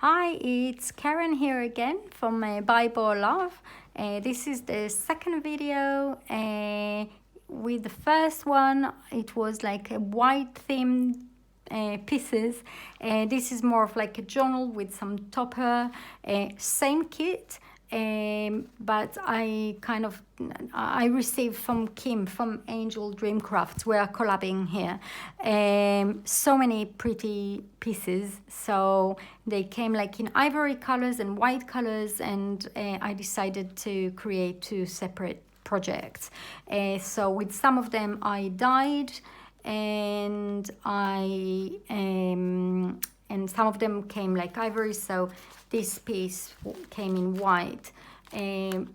Hi, it's Karen here again from Bible Love. This is the second video. With the first one, it was like a white themed pieces. This is more of like a journal with some topper, same kit. But I received from Kim from Angel Dream Crafts. We are collabing here. So many pretty pieces. So they came like in ivory colors and white colors, and I decided to create two separate projects. So with some of them I dyed, and and some of them came like ivory, so this piece came in white,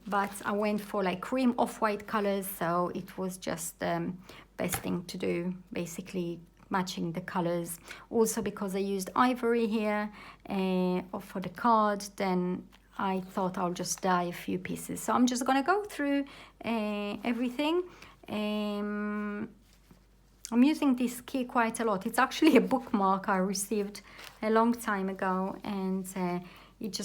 but I went for like cream off-white colors, so it was just best thing to do, basically matching the colors. Also because I used ivory here for the card, then I thought I'll just dye a few pieces. So I'm just gonna go through everything. I'm using this key quite a lot. It's actually a bookmark I received a long time ago, and it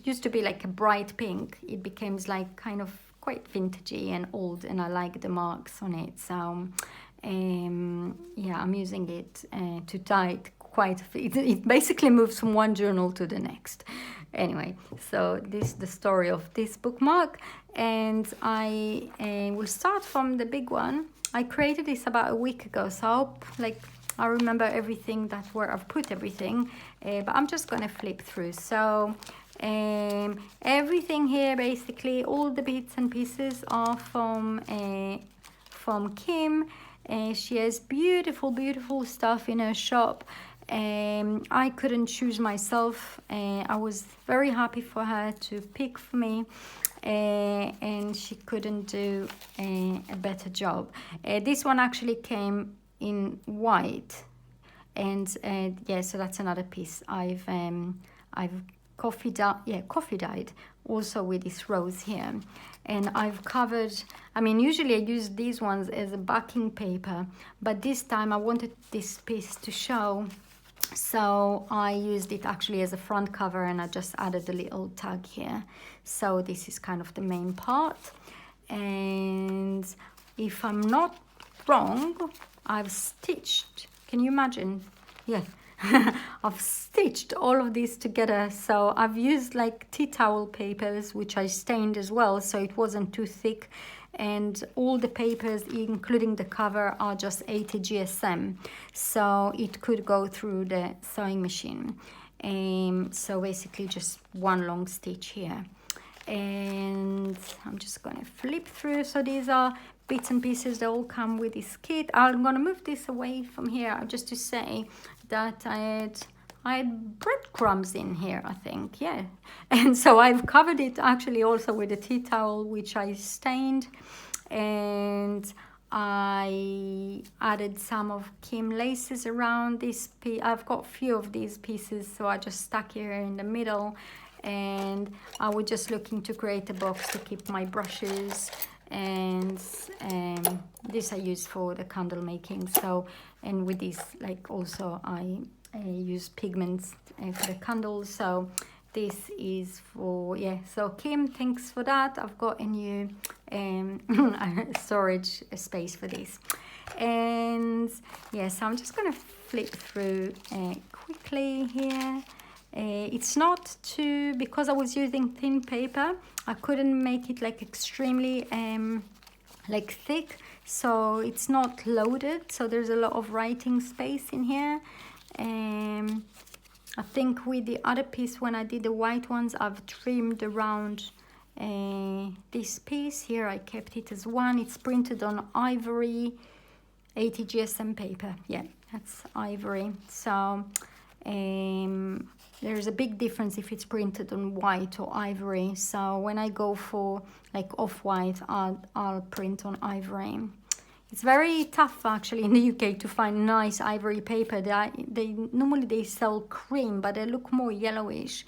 used to be like a bright pink. It became like kind of quite vintagey and old, and I like the marks on it. So yeah, I'm using it to dye it quite a bit. It basically moves from one journal to the next. Anyway, so this is the story of this bookmark, and I will start from the big one. I created this about a week ago, so I remember everything where I've put everything, but I'm just gonna flip through. So everything here, basically all the bits and pieces are from Kim. She has beautiful stuff in her shop. I couldn't choose myself. I was very happy for her to pick for me, and she couldn't do a better job. This one actually came in white, and yeah, so that's another piece I've coffee dyed also with this rose here, and I've covered. I mean, usually I use these ones as a backing paper, but this time I wanted this piece to show, so I used it actually as a front cover, and I just added a little tag here. So this is kind of the main part, and if I'm not wrong, I've stitched, can you imagine? Yeah. I've stitched all of these together. So I've used like tea towel papers, which I stained as well, so it wasn't too thick, and all the papers, including the cover, are just 80 GSM, so it could go through the sewing machine. So basically just one long stitch here, and I'm just gonna flip through. So these are bits and pieces that all come with this kit. I'm gonna move this away from here just to say that I had breadcrumbs in here, I think, yeah. And so I've covered it actually also with a tea towel, which I stained, and I added some of Kim laces around this piece. I've got a few of these pieces, so I just stuck here in the middle, and I was just looking to create a box to keep my brushes, and this I use for the candle making. So, and with this, like, also I use pigments for the candles. So this is for, yeah, so Kim, thanks for that. I've got a new storage space for this. And yeah, so I'm just gonna flip through quickly here. It's not too, because I was using thin paper, I couldn't make it like extremely like thick, so it's not loaded, so there's a lot of writing space in here. I think with the other piece, when I did the white ones, I've trimmed around this piece here. I kept it as one. It's printed on ivory 80 GSM paper. Yeah, that's ivory. So there's a big difference if it's printed on white or ivory. So when I go for like off-white, I'll print on ivory. It's very tough actually in the UK to find nice ivory paper. They normally sell cream, but they look more yellowish.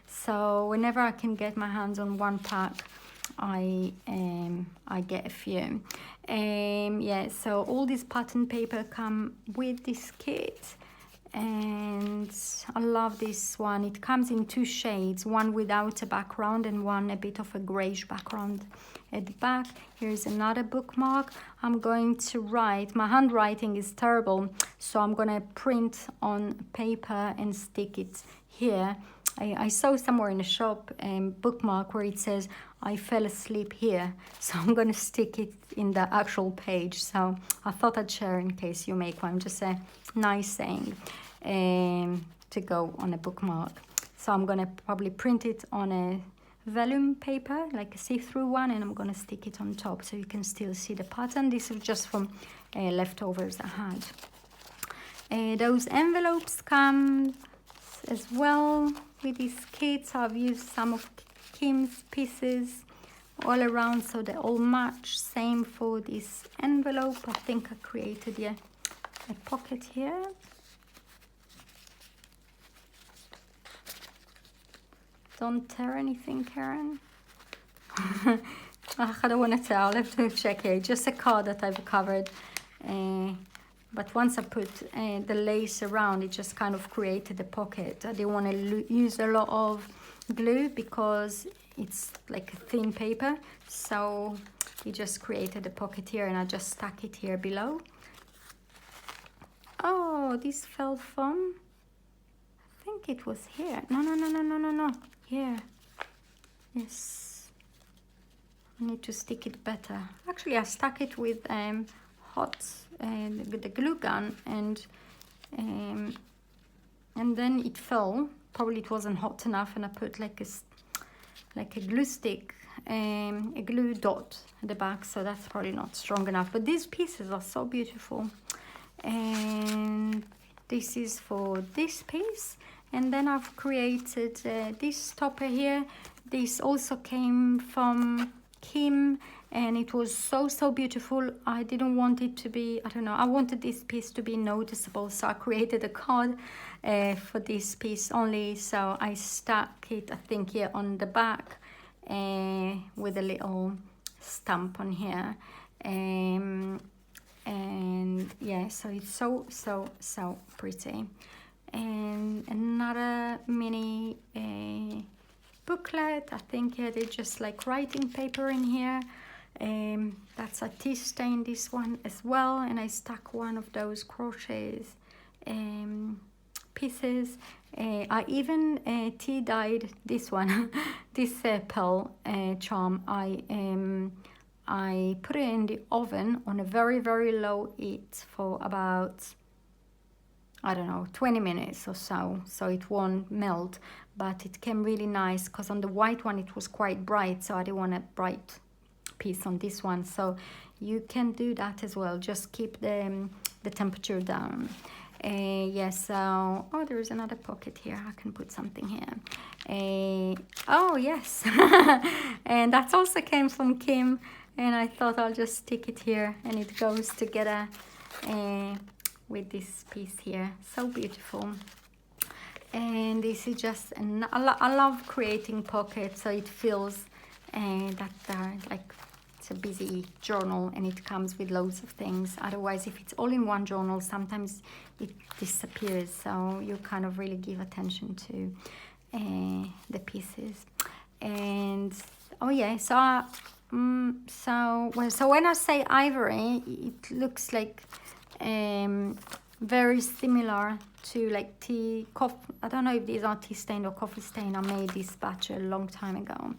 So whenever I can get my hands on one pack, I get a few. Yeah, so all this pattern paper come with this kit. And I love this one. It comes in 2 shades, one without a background and one a bit of a grayish background at the back. Here's another bookmark. I'm going to write, my handwriting is terrible, so I'm going to print on paper and stick it here. I saw somewhere in the shop bookmark where it says I fell asleep here, so I'm going to stick it in the actual page. So I thought I'd share in case you make one, just a nice saying to go on a bookmark. So I'm going to probably print it on a vellum paper, like a see-through one, and I'm going to stick it on top so you can still see the pattern. This is just from leftovers I had. Those envelopes come as well with these kits. I've used some of Kim's pieces all around so they all match. Same for this envelope. I think I created a pocket here. Don't tear anything, Karen. I don't want to tear. I'll have to check here. Just a card that I've covered. But once I put the lace around, it just kind of created a pocket. I didn't want to use a lot of glue because it's like a thin paper. So it just created a pocket here, and I just stuck it here below. Oh, this fell from, I think it was here. No. Here. Yes. I need to stick it better. Actually, I stuck it with the glue gun, and then it fell. Probably it wasn't hot enough, and I put like a glue stick, a glue dot at the back, so that's probably not strong enough. But these pieces are so beautiful. And this is for this piece. And then I've created this stopper here. This also came from Kim, and it was so beautiful. I didn't want it to be, I don't know, I wanted this piece to be noticeable, so I created a card for this piece only. So I stuck it, I think, here on the back with a little stamp on here. And yeah, so it's so pretty. And another mini booklet. I think, yeah, they just like writing paper in here. That's a tea stain, this one as well. And I stuck one of those crochets pieces. I even tea dyed this one, this pearl charm. I put it in the oven on a very low heat for about, I don't know, 20 minutes or so it won't melt, but it came really nice because on the white one it was quite bright, so I didn't want a bright piece on this one. So you can do that as well, just keep the temperature down. Yes, so, oh, there's another pocket here. I can put something here. Oh yes, and that also came from Kim, and I thought I'll just stick it here, and it goes together with this piece here. So beautiful. And this is just I love creating pockets, so it feels that like it's a busy journal, and it comes with loads of things. Otherwise, if it's all in one journal, sometimes it disappears, so you kind of really give attention to the pieces. And oh yeah, so when I say ivory, it looks like very similar to like I don't know if these are tea stain or coffee stain. I made this batch a long time ago,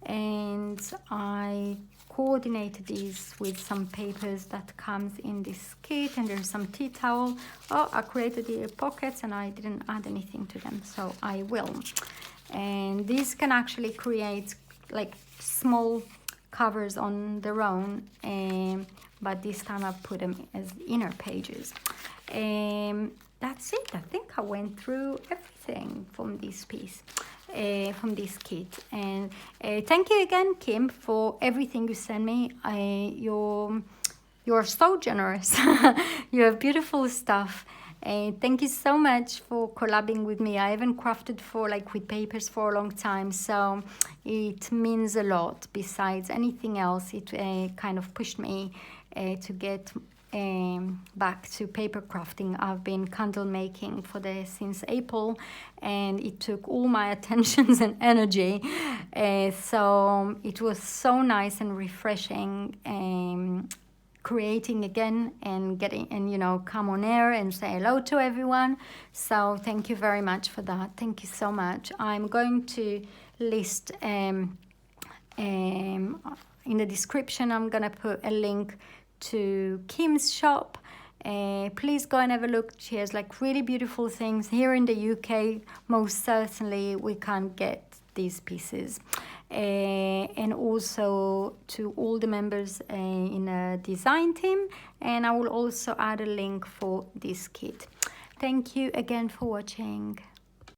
and I coordinated these with some papers that comes in this kit, and there's some tea towel. Oh, I created the pockets and I didn't add anything to them, so I will. And these can actually create like small covers on their own, but this time I put them as inner pages. That's it. I think I went through everything from this piece, from this kit. And thank you again, Kim, for everything you sent me. You're so generous. You have beautiful stuff. Thank you so much for collabing with me. I haven't crafted with papers for a long time, so it means a lot. Besides anything else, it kind of pushed me to get back to paper crafting. I've been candle making since April, and it took all my attentions and energy. So it was so nice and refreshing. Creating again and come on air and say hello to everyone. So thank you very much for that. Thank you so much. I'm going to list in the description, I'm gonna put a link to Kim's shop. Please go and have a look. She has like really beautiful things. Here in the UK, most certainly we can't get these pieces. And also to all the members in the design team, and I will also add a link for this kit. Thank you again for watching.